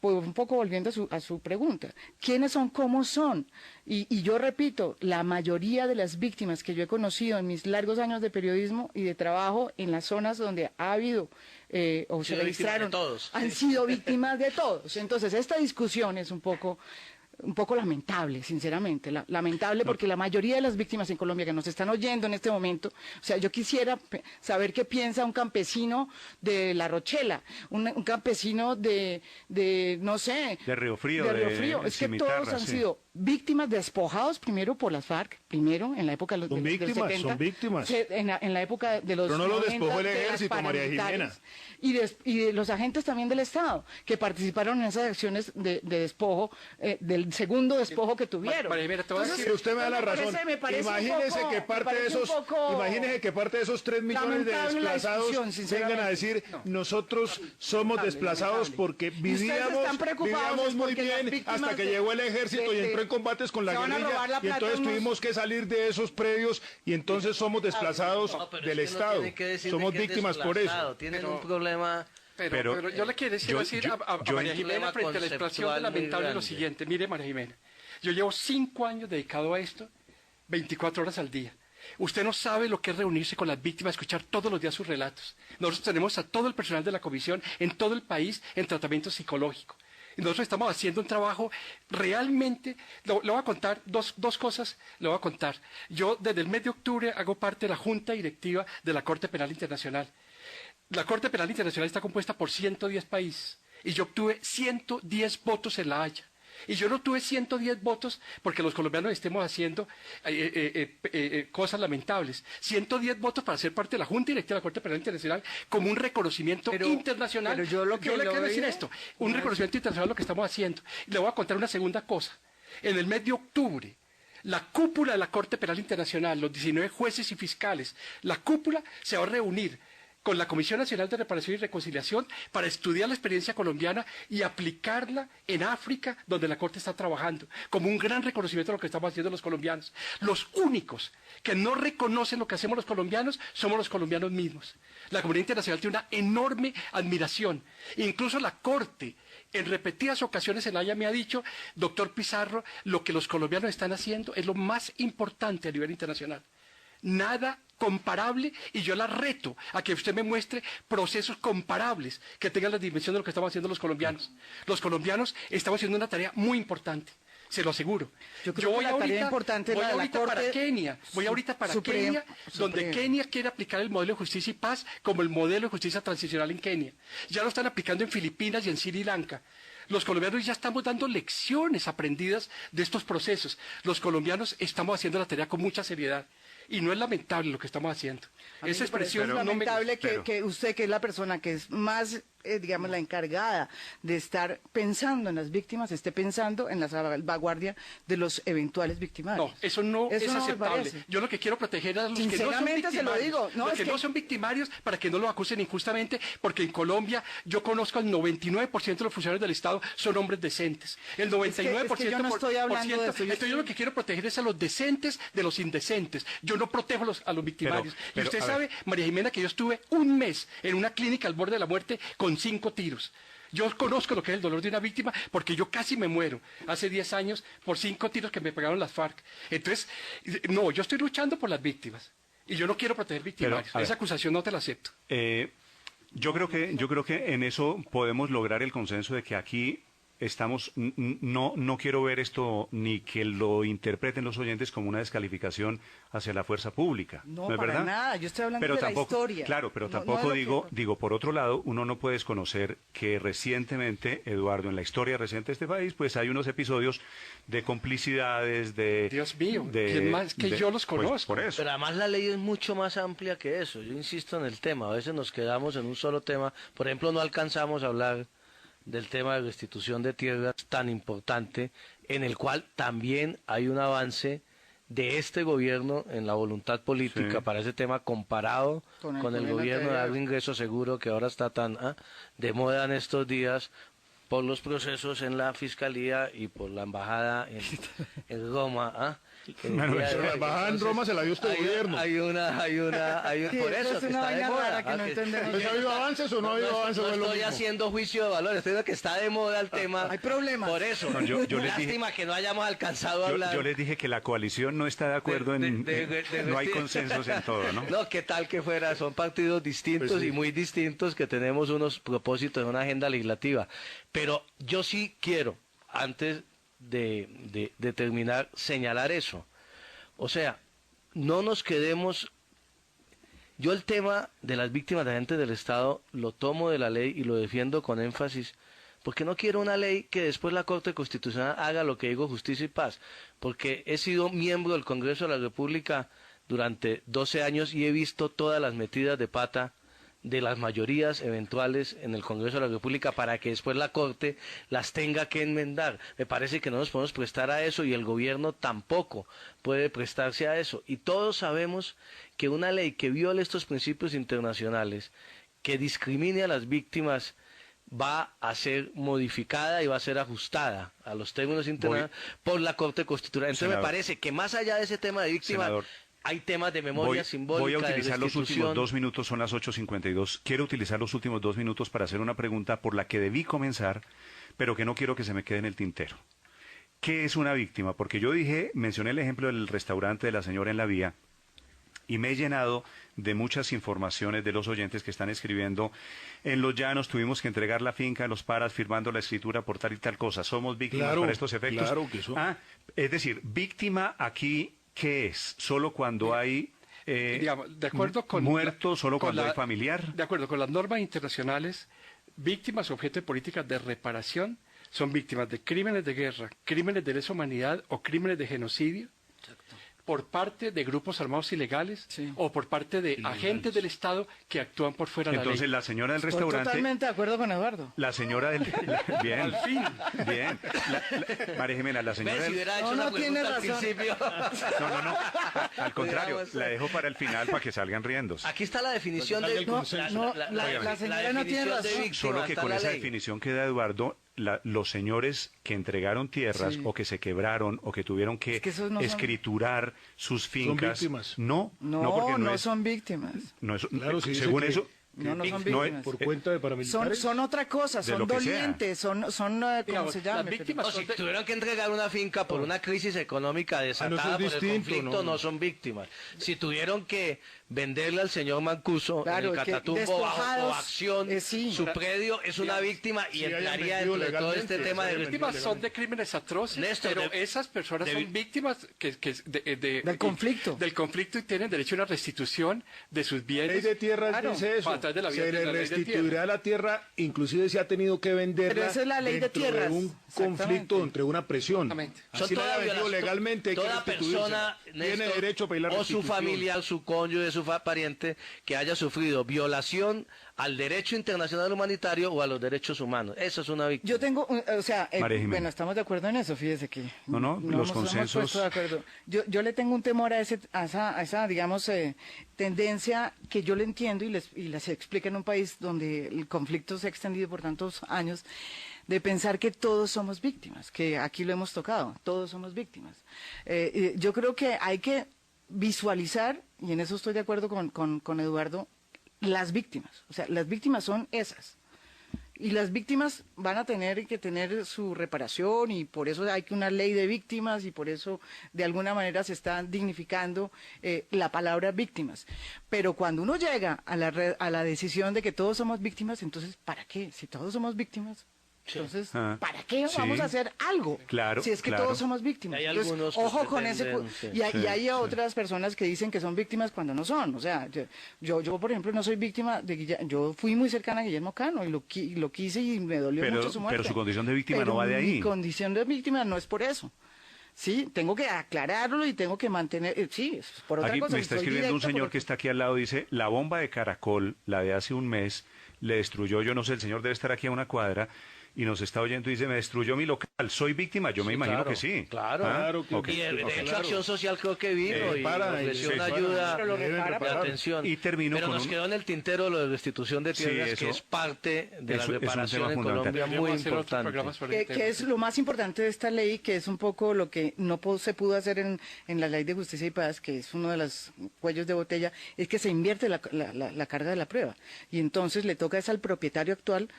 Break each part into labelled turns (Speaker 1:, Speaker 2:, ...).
Speaker 1: un poco volviendo a su pregunta, ¿quiénes son? ¿Cómo son? Y yo repito, la mayoría de las víctimas que yo he conocido en mis largos años de periodismo y de trabajo en las zonas donde ha habido o se registraron, han sido víctimas de todos. Entonces, esta discusión es un poco lamentable, sinceramente, lamentable porque la mayoría de las víctimas en Colombia que nos están oyendo en este momento, o sea, yo quisiera saber qué piensa un campesino de La Rochela, un campesino no sé,
Speaker 2: de Río Frío,
Speaker 1: es que todos han sido víctimas, despojados primero por las FARC, primero en la época de los
Speaker 3: son víctimas,
Speaker 1: 70,
Speaker 3: son víctimas.
Speaker 1: En la época de los
Speaker 3: pero no lo
Speaker 1: 90,
Speaker 3: despojó el
Speaker 1: de las
Speaker 3: ejército, María
Speaker 1: paramilitares,
Speaker 3: Jimena.
Speaker 1: y de los agentes también del Estado que participaron en esas acciones de despojo, del segundo despojo que tuvieron.
Speaker 3: Entonces, usted me da la razón. Imagínese que parte de esos 3 millones de desplazados vengan a decir, nosotros somos desplazados porque vivíamos muy bien hasta que llegó el ejército y entró en combates con la guerrilla y entonces tuvimos que salir de esos predios y entonces somos desplazados del Estado. Somos víctimas por eso.
Speaker 4: Tienen un problema.
Speaker 5: Pero yo le quiero decir a María Jimena frente a la expresión lamentable lo siguiente. Mire, María Jimena, yo llevo 5 años dedicado a esto, 24 horas al día. Usted no sabe lo que es reunirse con las víctimas, escuchar todos los días sus relatos. Nosotros tenemos a todo el personal de la comisión en todo el país en tratamiento psicológico. Y nosotros estamos haciendo un trabajo realmente, le voy a contar dos cosas, le voy a contar. Yo desde el mes de octubre hago parte de la Junta Directiva de la Corte Penal Internacional. La Corte Penal Internacional está compuesta por 110 países y yo obtuve 110 votos en La Haya. Y yo no tuve 110 votos porque los colombianos estemos haciendo cosas lamentables. 110 votos para ser parte de la Junta Directiva de la Corte Penal Internacional como un reconocimiento internacional.
Speaker 1: Pero yo le quiero decir
Speaker 5: esto, un reconocimiento internacional de lo que estamos haciendo. Y le voy a contar una segunda cosa. En el mes de octubre, la cúpula de la Corte Penal Internacional, los 19 jueces y fiscales, la cúpula se va a reunir con la Comisión Nacional de Reparación y Reconciliación para estudiar la experiencia colombiana y aplicarla en África, donde la Corte está trabajando, como un gran reconocimiento de lo que estamos haciendo los colombianos. Los únicos que no reconocen lo que hacemos los colombianos somos los colombinos mismos. La comunidad internacional tiene una enorme admiración. Incluso la Corte, en repetidas ocasiones en La Haya me ha dicho, doctor Pizarro, lo que los colombianos están haciendo es lo más importante a nivel internacional. Nada comparable, y yo la reto a que usted me muestre procesos comparables que tengan la dimensión de lo que estamos haciendo los colombianos. Los colombianos estamos haciendo una tarea muy importante, se lo aseguro.
Speaker 1: Yo voy ahorita
Speaker 5: para Kenia, donde Kenia quiere aplicar el modelo de justicia y paz como el modelo de justicia transicional en Kenia. Ya lo están aplicando en Filipinas y en Sri Lanka. Los colombianos ya estamos dando lecciones aprendidas de estos procesos. Los colombianos estamos haciendo la tarea con mucha seriedad. Y no es lamentable lo que estamos haciendo. Esa expresión
Speaker 1: es lamentable que usted, que es la persona que es más, digamos, la encargada de estar pensando en las víctimas, esté pensando en la salvaguardia de los eventuales victimarios.
Speaker 5: No, eso no es aceptable. Yo lo que quiero proteger a los que no son victimarios. Se lo digo. Los que no son victimarios, para que no los acusen injustamente, porque en Colombia yo conozco al 99% de los funcionarios del Estado son hombres decentes. El 99%
Speaker 1: es que yo no estoy hablando de eso.
Speaker 5: Entonces yo lo que quiero proteger es a los decentes de los indecentes. Yo no protejo a los victimarios. Y usted sabe, María Jimena, que yo estuve un mes en una clínica al borde de la muerte con 5 tiros. Yo conozco lo que es el dolor de una víctima porque yo casi me muero hace 10 años por 5 tiros que me pegaron las FARC. Entonces, no, yo estoy luchando por las víctimas y yo no quiero proteger victimarios. Esa acusación no te la acepto.
Speaker 2: Yo creo que en eso podemos lograr el consenso de que aquí estamos, no quiero ver esto ni que lo interpreten los oyentes como una descalificación hacia la fuerza pública.
Speaker 1: No,
Speaker 2: es
Speaker 1: para
Speaker 2: verdad.
Speaker 1: nada, yo estoy hablando de la historia.
Speaker 2: Claro, pero tampoco digo, por otro lado, uno no puede desconocer que recientemente, Eduardo, en la historia reciente de este país, pues hay unos episodios de complicidades,
Speaker 5: Dios mío, ¿quién más que yo los conozco?
Speaker 2: Pues, por eso.
Speaker 4: Pero además la ley es mucho más amplia que eso. Yo insisto en el tema, a veces nos quedamos en un solo tema. Por ejemplo, no alcanzamos a hablar del tema de restitución de tierras tan importante, en el cual también hay un avance de este gobierno en la voluntad política para ese tema comparado con el gobierno de algo ingreso seguro que ahora está tan de moda en estos días, por los procesos en la Fiscalía y por la embajada en Roma.
Speaker 3: Pero la embajada en Roma se la dio este gobierno.
Speaker 4: Por eso, que está de moda.
Speaker 1: Que no entendemos.
Speaker 3: ¿Ha habido avances o no ha habido avances?
Speaker 4: No estoy haciendo juicio de valor, estoy diciendo que está de moda el tema.
Speaker 1: Hay problemas.
Speaker 4: Por eso,
Speaker 2: no, yo les
Speaker 4: lástima
Speaker 2: dije,
Speaker 4: que no hayamos alcanzado a hablar.
Speaker 2: Yo les dije que la coalición no está de acuerdo no hay consensos en todo, ¿no?
Speaker 4: No, qué tal que fuera, son partidos distintos
Speaker 3: Pues sí.
Speaker 4: y muy distintos que tenemos unos propósitos en una agenda legislativa. Pero yo sí quiero, antes de terminar, señalar eso. O sea, no nos quedemos... Yo el tema de las víctimas de agentes del Estado lo tomo de la ley y lo defiendo con énfasis, porque no quiero una ley que después la Corte Constitucional haga lo que digo justicia y paz, porque he sido miembro del Congreso de la República durante 12 años y he visto todas las metidas de pata de las mayorías eventuales en el Congreso de la República para que después la Corte las tenga que enmendar. Me parece que no nos podemos prestar a eso y el gobierno tampoco puede prestarse a eso. Y todos sabemos que una ley que viole estos principios internacionales, que discrimine a las víctimas, va a ser modificada y va a ser ajustada a los términos internacionales por la Corte Constitucional. Entonces me parece que más allá de ese tema de víctimas...
Speaker 2: Senador,
Speaker 4: hay temas de memoria simbólica.
Speaker 2: Voy a utilizar
Speaker 4: de
Speaker 2: los últimos 2 minutos, son las 8:52. Quiero utilizar los últimos 2 minutos para hacer una pregunta por la que debí comenzar, pero que no quiero que se me quede en el tintero. ¿Qué es una víctima? Porque yo mencioné el ejemplo del restaurante de la señora en la vía, y me he llenado de muchas informaciones de los oyentes que están escribiendo. En Los Llanos tuvimos que entregar la finca a los paras firmando la escritura por tal y tal cosa. ¿Somos víctimas para estos efectos?
Speaker 3: Claro que son.
Speaker 2: Es decir, víctima aquí, ¿qué es? ¿Solo cuando hay
Speaker 5: digamos, de acuerdo con
Speaker 2: muerto, solo cuando hay familiar?
Speaker 5: De acuerdo con las normas internacionales, víctimas objeto de políticas de reparación son víctimas de crímenes de guerra, crímenes de lesa humanidad o crímenes de genocidio. Exacto. Por parte de grupos armados ilegales o por parte de agentes del Estado que actúan por fuera de la ley.
Speaker 2: Entonces la señora del restaurante...
Speaker 1: Estoy totalmente de acuerdo con Eduardo.
Speaker 2: La señora del... Bien,
Speaker 5: al fin.
Speaker 2: Bien. María Jimena, la señora
Speaker 4: Si
Speaker 2: del...
Speaker 4: hubiera hecho una
Speaker 1: tiene
Speaker 4: pregunta al
Speaker 1: razón.
Speaker 4: principio.
Speaker 2: No. Al contrario, la dejo para el final para que salgan riéndose.
Speaker 4: Aquí está la definición de...
Speaker 1: La señora no tiene razón.
Speaker 2: Solo que con esa definición que da Eduardo, los señores que entregaron tierras o que se quebraron o que tuvieron que escriturar sus fincas, no
Speaker 1: son víctimas.
Speaker 2: No es,
Speaker 3: claro, sí,
Speaker 2: según eso,
Speaker 1: no son víctimas.
Speaker 3: Por cuenta de paramilitares.
Speaker 1: Son otra cosa, son dolientes, son ¿cómo se llama?
Speaker 5: Las víctimas
Speaker 4: si tuvieron que entregar una finca por una crisis económica desatada por el conflicto, no son víctimas. Si tuvieron que venderle al señor Mancuso en el Catatumbo bajo coacción su predio, es una víctima y entraría dentro de todo este tema de
Speaker 5: víctimas son de crímenes atroces,
Speaker 4: Néstor,
Speaker 5: pero esas personas son víctimas
Speaker 1: del conflicto.
Speaker 5: Del conflicto y tienen derecho a una restitución de sus bienes.
Speaker 3: La ley de tierras dice eso. Se le restituirá la tierra, inclusive se ha tenido que venderla.
Speaker 1: Pero esa es la ley de tierras.
Speaker 3: De un conflicto, entre una presión.
Speaker 5: Así
Speaker 3: la ha vendido legalmente.
Speaker 4: Toda persona,
Speaker 3: tiene derecho a pedir la restitución.
Speaker 4: O su familia, su cónyuge, su pariente que haya sufrido violación al derecho internacional humanitario o a los derechos humanos. Eso es una víctima.
Speaker 1: Yo tengo, bueno, estamos de acuerdo en eso, fíjese que...
Speaker 2: los consensos...
Speaker 1: De acuerdo. Yo le tengo un temor a esa digamos, tendencia que yo le entiendo y les explica en un país donde el conflicto se ha extendido por tantos años, de pensar que todos somos víctimas, que aquí lo hemos tocado, todos somos víctimas. Yo creo que hay que visualizar, y en eso estoy de acuerdo con Eduardo, las víctimas. O sea, las víctimas son esas. Y las víctimas van a tener que tener su reparación y por eso hay que una ley de víctimas y por eso de alguna manera se está dignificando la palabra víctimas. Pero cuando uno llega a la decisión de que todos somos víctimas, entonces, ¿para qué? Si todos somos víctimas, entonces, ¿para qué vamos a hacer algo?
Speaker 2: Claro,
Speaker 1: si es que todos somos vítimas. Entonces, ojo con ese... Y hay otras personas que dicen que son víctimas cuando no son. O sea, yo por ejemplo, no soy víctima de Guillermo. Yo fui muy cercana a Guillermo Cano y lo quise y me dolió mucho su muerte.
Speaker 2: Pero su condición de víctima no va de ahí.
Speaker 1: Mi condición de víctima no es por eso. Sí, tengo que aclararlo y tengo que mantener... sí, es por otra
Speaker 2: cosa. Me está escribiendo un señor que está aquí al lado, dice, la bomba de Caracol, la de hace un mes, le destruyó, yo no sé, el señor debe estar aquí a una cuadra, y nos está oyendo y dice, me destruyó mi local, ¿soy víctima? Yo me imagino que sí.
Speaker 4: Claro.
Speaker 2: Okay.
Speaker 4: Y de hecho Acción Social creo que vino y ofreció una ayuda de atención.
Speaker 2: Y termino
Speaker 4: pero nos quedó en el tintero lo de restitución de tierras, que es parte de la reparación en Colombia muy importante.
Speaker 1: Que es lo más importante de esta ley, que es un poco lo que no se pudo hacer en la Ley de Justicia y Paz, que es uno de los cuellos de botella, es que se invierte la carga de la prueba. Y entonces le toca es al propietario actual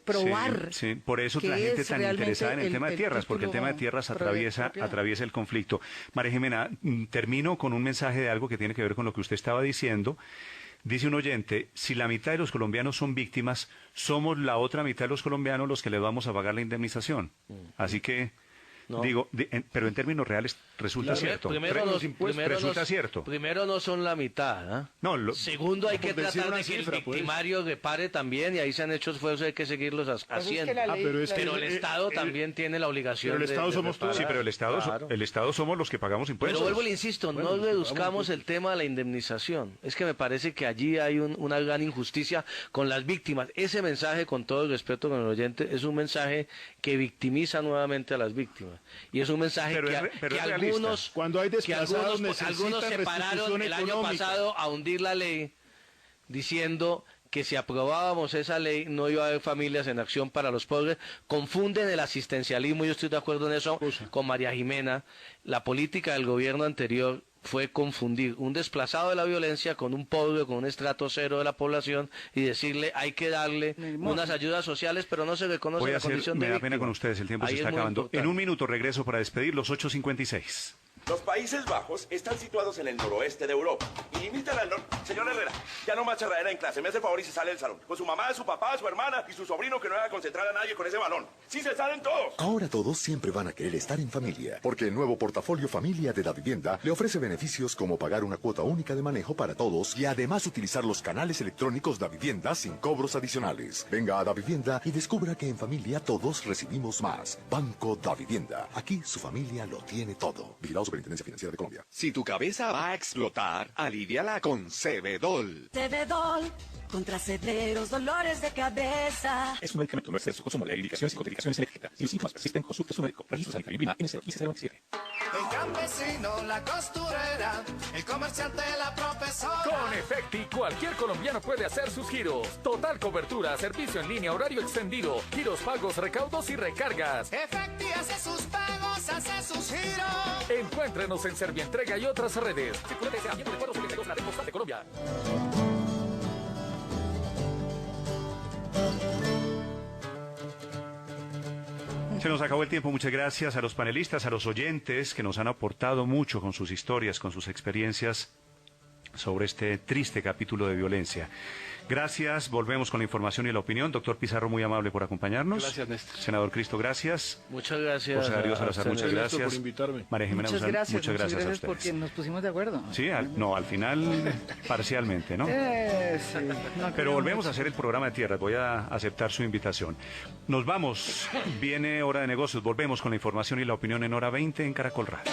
Speaker 1: probar.
Speaker 2: Sí, por eso la gente tan interesada en el tema de tierras, porque el tema de tierras atraviesa el conflicto. María Jimena, termino con un mensaje de algo que tiene que ver con lo que usted estaba diciendo. Dice un oyente, si la mitad de los colombianos son víctimas, somos la otra mitad de los colombianos los que les vamos a pagar la indemnización. Así que... No. Digo, pero en términos reales resulta cierto. Resulta cierto.
Speaker 4: Primero no son la mitad. ¿Eh?
Speaker 2: No,
Speaker 4: segundo, hay que tratar de que el victimario repare también, y ahí se han hecho esfuerzos, hay que seguirlos haciendo. Pero el Estado también tiene la obligación.
Speaker 3: Pero el Estado somos todos.
Speaker 2: Sí, pero el Estado somos los que pagamos impuestos.
Speaker 4: Pero vuelvo y le insisto, no reduzcamos el tema de la indemnización. Es que me parece que allí hay una gran injusticia con las víctimas. Ese mensaje, con todo el respeto con el oyente, es un mensaje que victimiza nuevamente a las víctimas. Y es un mensaje que algunos,
Speaker 3: cuando hay desplazados,
Speaker 4: algunos se pararon el año pasado a hundir la ley, diciendo que si aprobábamos esa ley no iba a haber familias en acción para los pobres. Confunden el asistencialismo, yo estoy de acuerdo en eso con María Jimena. La política del gobierno anterior fue confundir un desplazado de la violencia con un pobre, con un estrato cero de la población, y decirle hay que darle unas ayudas sociales, pero no se reconoce la condición de víctima.
Speaker 2: Me da pena con ustedes, el tiempo se está acabando. Importante. En un minuto regreso para despedir los 8:56.
Speaker 6: Los Países Bajos están situados en el noroeste de Europa y limitan al norte. Señor Herrera, ya no más charradera en clase. Me hace el favor y se sale del salón. Con su mamá, su papá, su hermana y su sobrino, que no haga concentrar a nadie con ese balón. ¡Sí se salen todos!
Speaker 7: Ahora todos siempre van a querer estar en familia, porque el nuevo portafolio Familia de Davivienda le ofrece beneficios como pagar una cuota única de manejo para todos y además utilizar los canales electrónicos Davivienda sin cobros adicionales. Venga a Davivienda y descubra que en familia todos recibimos más. Banco Davivienda. Aquí su familia lo tiene todo. Vigilado Superintendencia Financiera de Colombia.
Speaker 8: Si tu cabeza va a explotar, aliviala con Cebedol.
Speaker 9: Cebedol, contra severos dolores de cabeza.
Speaker 10: Es un medicamento, no exceso de consumo, leer indicaciones y contraindicaciones en la etiqueta. Si los síntomas persisten, consulte a su médico. Registro sanitario INVIMA NC 15027.
Speaker 11: El campesino, la costurera, el comerciante, la profesora.
Speaker 12: Con Efecti, cualquier colombiano puede hacer sus giros. Total cobertura, servicio en línea, horario extendido, giros, pagos, recaudos y recargas.
Speaker 11: Efecti hace sus pagos, hace sus giros.
Speaker 12: Encuéntrenos en Servientrega y otras redes. Circula desde ayer de 472 la red postal de Colombia.
Speaker 2: Se nos acabó el tiempo. Muchas gracias a los panelistas, a los oyentes que nos han aportado mucho con sus historias, con sus experiencias sobre este triste capítulo de violencia. Gracias, volvemos con la información y la opinión. Doctor Pizarro, muy amable por acompañños.
Speaker 5: Gracias, Néstor.
Speaker 2: Senador Cristo, gracias.
Speaker 4: Muchas gracias.
Speaker 2: José Darío Salazar, muchas gracias.
Speaker 3: Por invitarme.
Speaker 2: María Jimena
Speaker 1: muchas gracias
Speaker 2: muchas gracias a ustedes.
Speaker 1: Porque nos pusimos de acuerdo.
Speaker 2: Sí, al final, parcialmente, ¿no?
Speaker 1: Sí,
Speaker 2: pero volvemos a hacer el programa de tierras. Voy a aceptar su invitación. Nos vamos. Viene Hora de Negocios. Volvemos con la información y la opinión en Hora 20 en Caracol Radio.